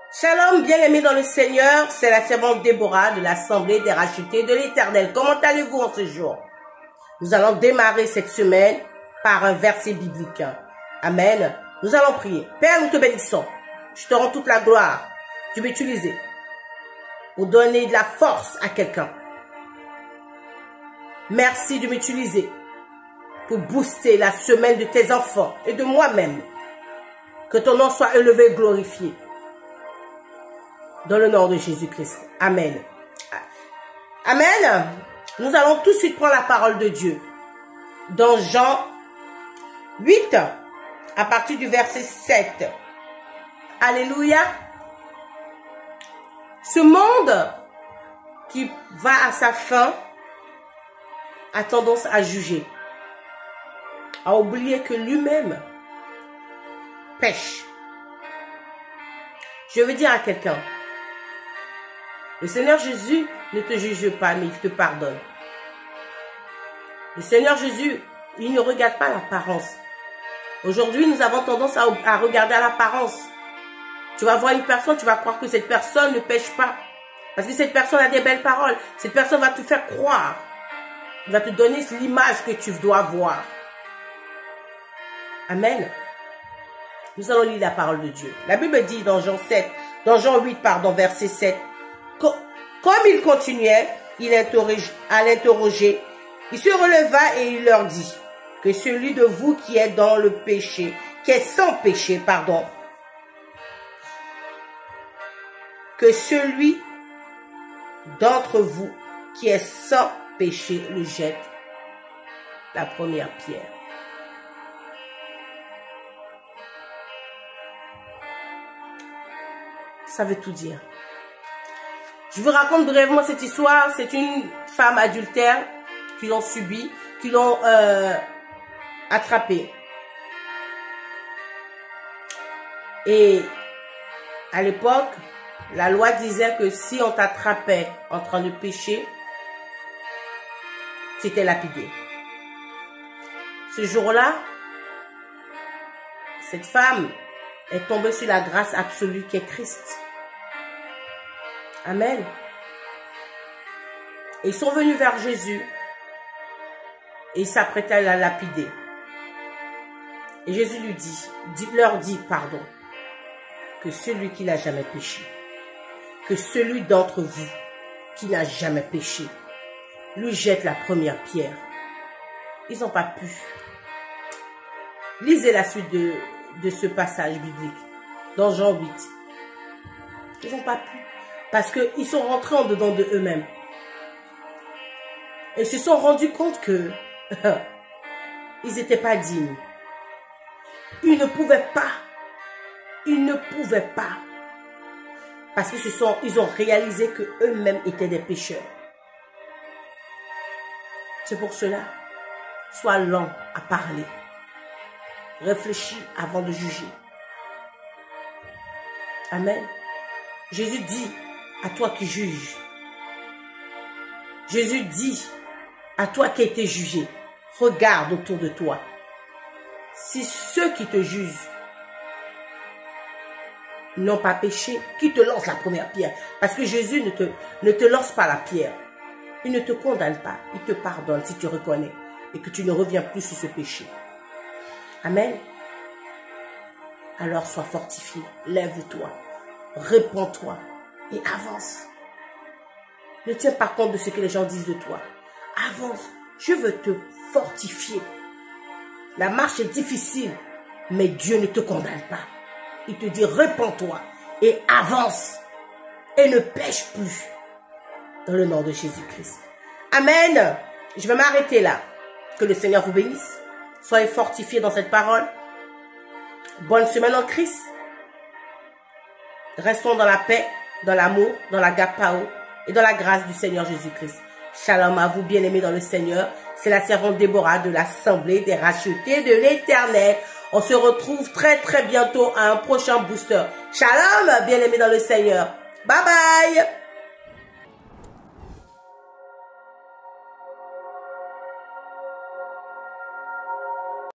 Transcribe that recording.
Shalom, bien-aimés dans le Seigneur, c'est la servante Déborah de l'Assemblée des rachetés de l'Éternel. Comment allez-vous en ce jour? Nous allons démarrer cette semaine par un verset biblique. Amen. Nous allons prier. Père, nous te bénissons. Je te rends toute la gloire. Tu veux utiliser pour donner de la force à quelqu'un. Merci de m'utiliser pour booster la semaine de tes enfants et de moi-même. Que ton nom soit élevé et glorifié. Dans le nom de Jésus-Christ. Amen. Amen. Nous allons tout de suite prendre la parole de Dieu. Dans Jean 8, à partir du verset 7. Alléluia. Ce monde qui va à sa fin a tendance à juger, à oublier que lui-même pêche. Je veux dire à quelqu'un, le Seigneur Jésus ne te juge pas, mais il te pardonne. Le Seigneur Jésus, il ne regarde pas l'apparence. Aujourd'hui, nous avons tendance à regarder à l'apparence. Tu vas voir une personne, tu vas croire que cette personne ne pêche pas. Parce que cette personne a des belles paroles. Cette personne va te faire croire. Il va te donner l'image que tu dois voir. Amen. Nous allons lire la parole de Dieu. La Bible dit dans Jean 8, verset 7. Comme il continuait à l'interroger, il se releva et il leur dit que celui de vous qui est dans le péché, qui est sans péché, que celui d'entre vous qui est sans péché le jette la première pierre. Ça veut tout dire. Je vous raconte brièvement cette histoire. C'est une femme adultère qui l'ont subie, qui l'ont attrapée. Et à l'époque, la loi disait que si on t'attrapait en train de pécher, tu étais lapidé. Ce jour-là, cette femme est tombée sur la grâce absolue qui est Christ. Amen. Et ils sont venus vers Jésus et ils s'apprêtaient à la lapider. Et Jésus leur dit, que celui qui n'a jamais péché, que celui d'entre vous qui n'a jamais péché, lui jette la première pierre. Ils n'ont pas pu. Lisez la suite de ce passage biblique dans Jean 8. Ils n'ont pas pu. Parce qu'ils sont rentrés en dedans de eux-mêmes. Et se sont rendus compte que ils n'étaient pas dignes. Ils ne pouvaient pas. Ils ne pouvaient pas. Parce qu'ils ont réalisé qu'eux-mêmes étaient des pécheurs. C'est pour cela, sois lent à parler. Réfléchis avant de juger. Amen. Jésus dit à toi qui juges. Jésus dit à toi qui as été jugé. Regarde autour de toi. Si ceux qui te jugent n'ont pas péché, qui te lance la première pierre. Parce que Jésus ne te lance pas la pierre. Il ne te condamne pas. Il te pardonne si tu reconnais et que tu ne reviens plus sur ce péché. Amen. Alors sois fortifié. Lève-toi. Réponds-toi et avance. Ne tiens pas compte de ce que les gens disent de toi. Avance. Je veux te fortifier. La marche est difficile, mais Dieu ne te condamne pas. Il te dit, réponds-toi et avance et ne pêche plus. Dans le nom de Jésus-Christ. Amen. Je vais m'arrêter là. Que le Seigneur vous bénisse. Soyez fortifiés dans cette parole. Bonne semaine en Christ. Restons dans la paix, dans l'amour, dans l'agapao et dans la grâce du Seigneur Jésus-Christ. Shalom à vous, bien-aimés dans le Seigneur. C'est la servante Déborah de l'Assemblée des rachetés de l'Éternel. On se retrouve très très bientôt à un prochain booster. Shalom, bien-aimés dans le Seigneur. Bye bye.